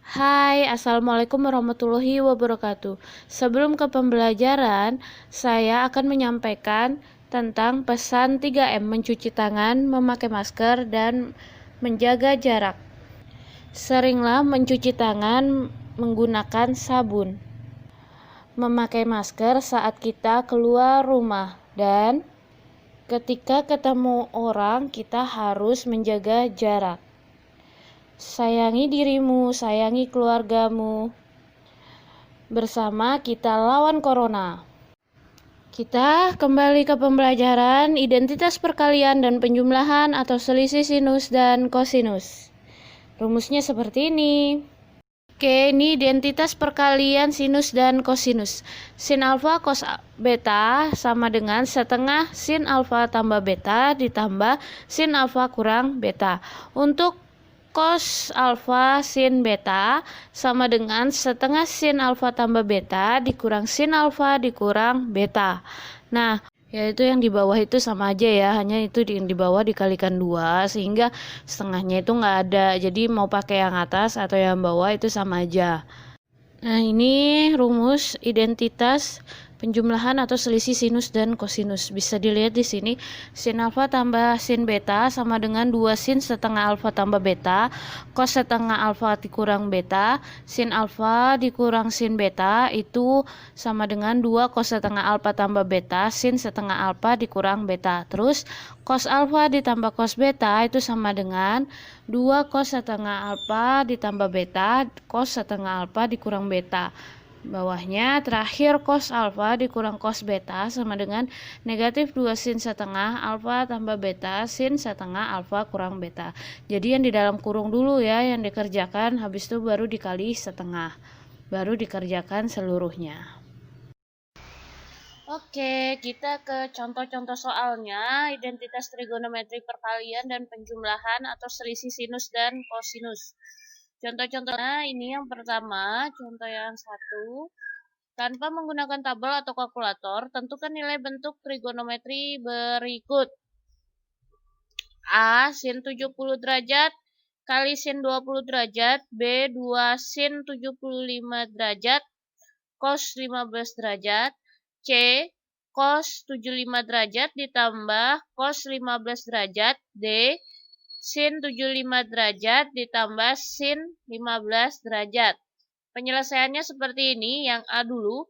Hai, Assalamualaikum warahmatullahi wabarakatuh. Sebelum ke pembelajaran, saya akan menyampaikan tentang pesan 3M, mencuci tangan, memakai masker, dan menjaga jarak. Seringlah mencuci tangan menggunakan sabun, memakai masker saat kita keluar rumah, dan ketika ketemu orang kita harus menjaga jarak. Sayangi dirimu, sayangi keluargamu. Bersama kita lawan corona. Kita kembali ke pembelajaran identitas perkalian dan penjumlahan atau selisih sinus dan kosinus. Rumusnya seperti ini. Oke, ini identitas perkalian sinus dan kosinus. Sin alfa cos beta sama dengan setengah sin alfa tambah beta ditambah sin alfa kurang beta. Untuk cos alfa sin beta sama dengan setengah sin alfa tambah beta dikurang sin alfa dikurang beta. Nah, yaitu yang di bawah itu sama aja ya, hanya itu yang di bawah dikalikan 2 sehingga setengahnya itu nggak ada. Jadi mau pakai yang atas atau yang bawah itu sama aja. Nah, ini rumus identitas penjumlahan atau selisih sinus dan kosinus. Bisa dilihat di sini, sin alfa tambah sin beta sama dengan 2 sin setengah alfa tambah beta, cos setengah alfa dikurang beta, sin alfa dikurang sin beta itu sama dengan 2 cos setengah alfa tambah beta, sin setengah alfa dikurang beta. Terus cos alfa ditambah cos beta itu sama dengan 2 cos setengah alfa ditambah beta, cos setengah alfa dikurang beta. Bawahnya terakhir cos alfa dikurang cos beta sama dengan negatif 2 sin setengah alfa tambah beta sin setengah alfa kurang beta. Jadi yang di dalam kurung dulu ya yang dikerjakan, habis itu baru dikali setengah, baru dikerjakan seluruhnya. Oke, kita ke contoh-contoh soalnya, identitas trigonometri perkalian dan penjumlahan atau selisih sinus dan kosinus. Contoh-contohnya ini yang pertama, contoh yang satu. Tanpa menggunakan tabel atau kalkulator, tentukan nilai bentuk trigonometri berikut. A. Sin 70 derajat kali sin 20 derajat. B. 2 sin 75 derajat cos 15 derajat. C. Cos 75 derajat ditambah cos 15 derajat. D. Sin 75 derajat ditambah sin 15 derajat. Penyelesaiannya seperti ini. Yang A dulu,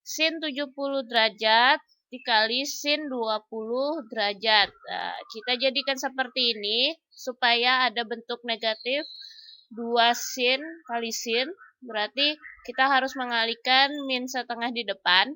sin 70 derajat dikali sin 20 derajat. Nah, kita jadikan seperti ini supaya ada bentuk negatif 2 sin kali sin. Berarti kita harus mengalihkan min setengah di depan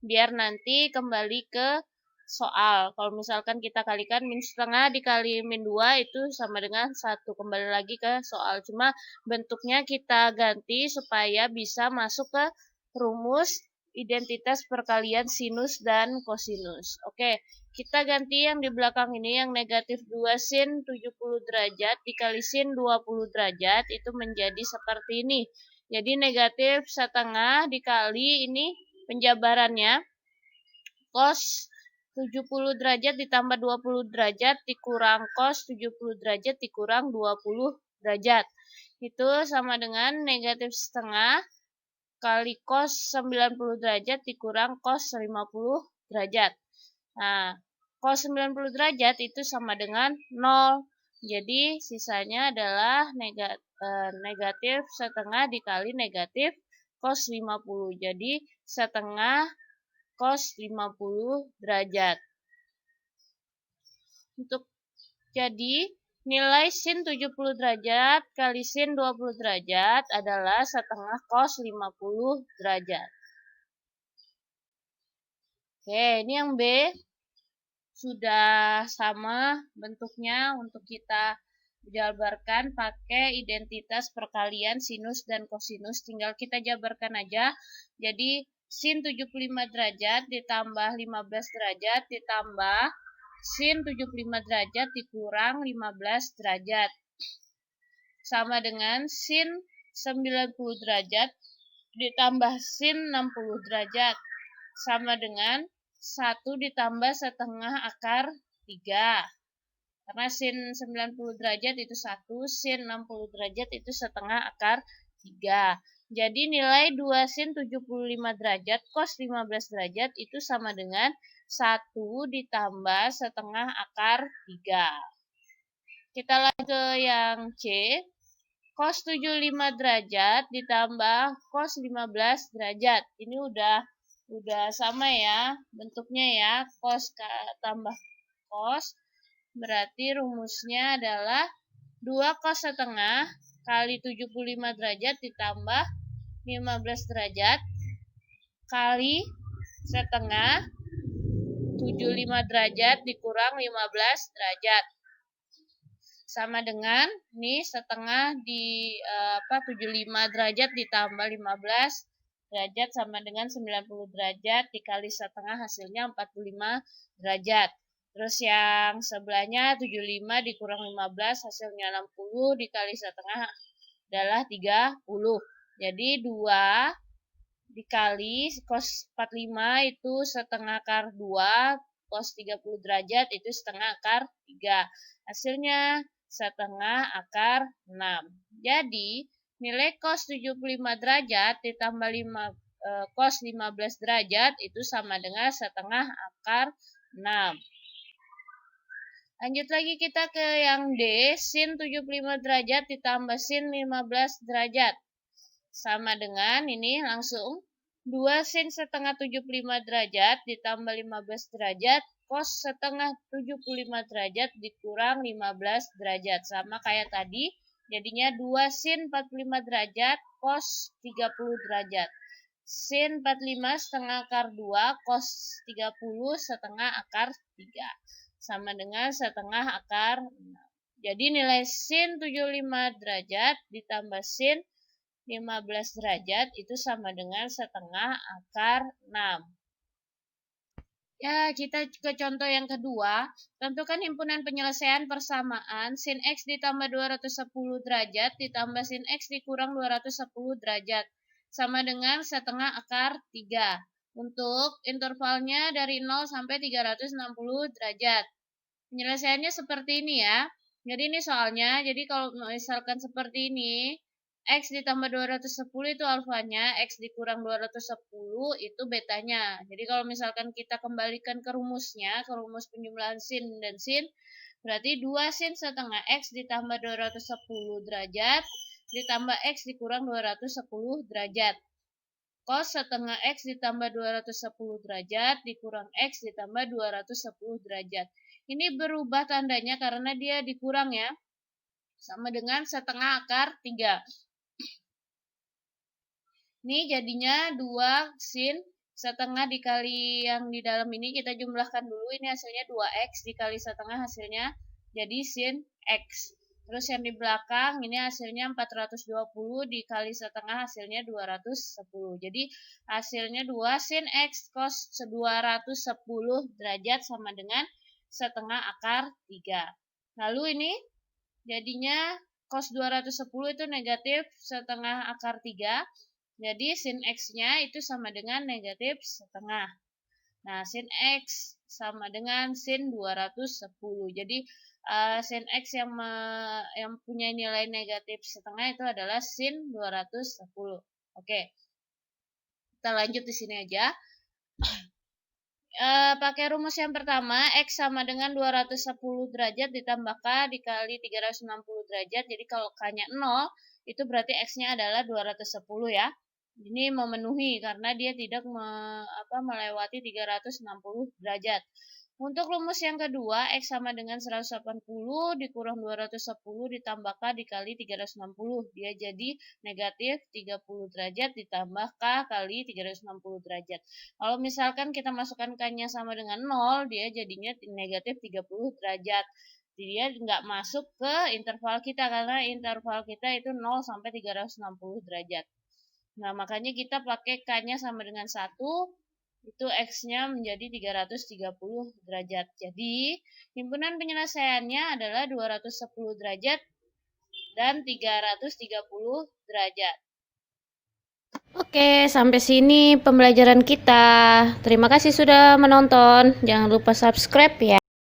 biar nanti kembali ke soal. Kalau misalkan kita kalikan min setengah dikali min 2 itu sama dengan 1. Kembali lagi ke soal. Cuma bentuknya kita ganti supaya bisa masuk ke rumus identitas perkalian sinus dan kosinus. Oke, kita ganti yang di belakang ini, yang negatif 2 sin 70 derajat dikali sin 20 derajat itu menjadi seperti ini. Jadi negatif setengah dikali ini penjabarannya cos 70 derajat ditambah 20 derajat dikurang cos 70 derajat dikurang 20 derajat. Itu sama dengan negatif setengah kali cos 90 derajat dikurang cos 50 derajat. Nah, cos 90 derajat itu sama dengan 0. Jadi sisanya adalah negatif setengah dikali negatif cos 50. Jadi setengah cos 50 derajat. Untuk jadi nilai sin 70 derajat kali sin 20 derajat adalah setengah cos 50 derajat. Oke, ini yang B. Sudah sama bentuknya untuk kita jabarkan pakai identitas perkalian sinus dan kosinus. Tinggal kita jabarkan aja. Jadi sin 75 derajat ditambah 15 derajat ditambah sin 75 derajat dikurang 15 derajat. Sama dengan sin 90 derajat ditambah sin 60 derajat. Sama dengan 1 ditambah setengah akar 3. Karena sin 90 derajat itu 1, sin 60 derajat itu setengah akar 3. Jadi nilai 2 sin 75 derajat cos 15 derajat itu sama dengan 1 ditambah setengah akar 3. Kita lanjut ke yang C. Cos 75 derajat ditambah cos 15 derajat. Ini udah sama ya bentuknya ya. Cos tambah cos. Berarti rumusnya adalah 2 cos setengah kali 75 derajat ditambah 15 derajat kali setengah 75 derajat dikurang 15 derajat. Sama dengan nih setengah di 75 derajat ditambah 15 derajat sama dengan 90 derajat dikali setengah hasilnya 45 derajat. Terus yang sebelahnya 75 dikurang 15 hasilnya 60 dikali setengah adalah 30. Jadi 2 dikali cos 45 itu setengah akar 2, cos 30 derajat itu setengah akar 3. Hasilnya setengah akar 6. Jadi nilai cos 75 derajat ditambah cos 15 derajat itu sama dengan setengah akar 6. Lanjut lagi kita ke yang D, sin 75 derajat ditambah sin 15 derajat. Sama dengan ini langsung 2 sin setengah 75 derajat ditambah 15 derajat cos setengah 75 derajat dikurang 15 derajat. Sama kayak tadi, jadinya 2 sin 45 derajat cos 30 derajat. Sin 45 setengah akar 2 cos 30 setengah akar 3. Sama dengan setengah akar 6. Jadi nilai sin 75 derajat ditambah sin 15 derajat itu sama dengan setengah akar 6. Ya, kita ke contoh yang kedua. Tentukan himpunan penyelesaian persamaan sin X ditambah 210 derajat ditambah sin X dikurang 210 derajat. Sama dengan setengah akar 3. Untuk intervalnya dari 0 sampai 360 derajat. Penyelesaiannya seperti ini ya. Jadi ini soalnya, jadi kalau misalkan seperti ini, X ditambah 210 itu alfanya, X dikurang 210 itu betanya. Jadi kalau misalkan kita kembalikan ke rumusnya, ke rumus penjumlahan sin dan sin, berarti 2 sin setengah X ditambah 210 derajat, ditambah X dikurang 210 derajat. Cos setengah X ditambah 210 derajat, dikurang X ditambah 210 derajat. Ini berubah tandanya karena dia dikurang ya. Sama dengan setengah akar 3. Ini jadinya 2 sin setengah dikali yang di dalam ini kita jumlahkan dulu. Ini hasilnya 2X dikali setengah hasilnya jadi sin X. Terus yang di belakang ini hasilnya 420 dikali setengah hasilnya 210. Jadi hasilnya 2 sin X cos 210 derajat sama dengan setengah akar 3. Lalu ini jadinya cos 210 itu negatif setengah akar 3. Jadi sin X-nya itu sama dengan negatif setengah. Nah, sin X sama dengan sin 210. Jadi sin X yang punya nilai negatif setengah itu adalah sin 210. Oke. Kita lanjut di sini aja. Pakai rumus yang pertama, X sama dengan 210 derajat ditambah K dikali 360 derajat. Jadi kalau K-nya 0, itu berarti X-nya adalah 210 ya. Ini memenuhi karena dia tidak melewati 360 derajat. Untuk rumus yang kedua, X sama dengan 180 dikurang 210 ditambah K dikali 360. Dia jadi negatif 30 derajat ditambah K kali 360 derajat. Kalau misalkan kita masukkan K-nya sama dengan 0, dia jadinya negatif 30 derajat. Dia nggak masuk ke interval kita karena interval kita itu 0 sampai 360 derajat. Nah, makanya kita pakai K-nya sama dengan 1. Itu X-nya menjadi 330 derajat. Jadi, himpunan penyelesaiannya adalah 210 derajat dan 330 derajat. Oke, sampai sini pembelajaran kita. Terima kasih sudah menonton. Jangan lupa subscribe ya.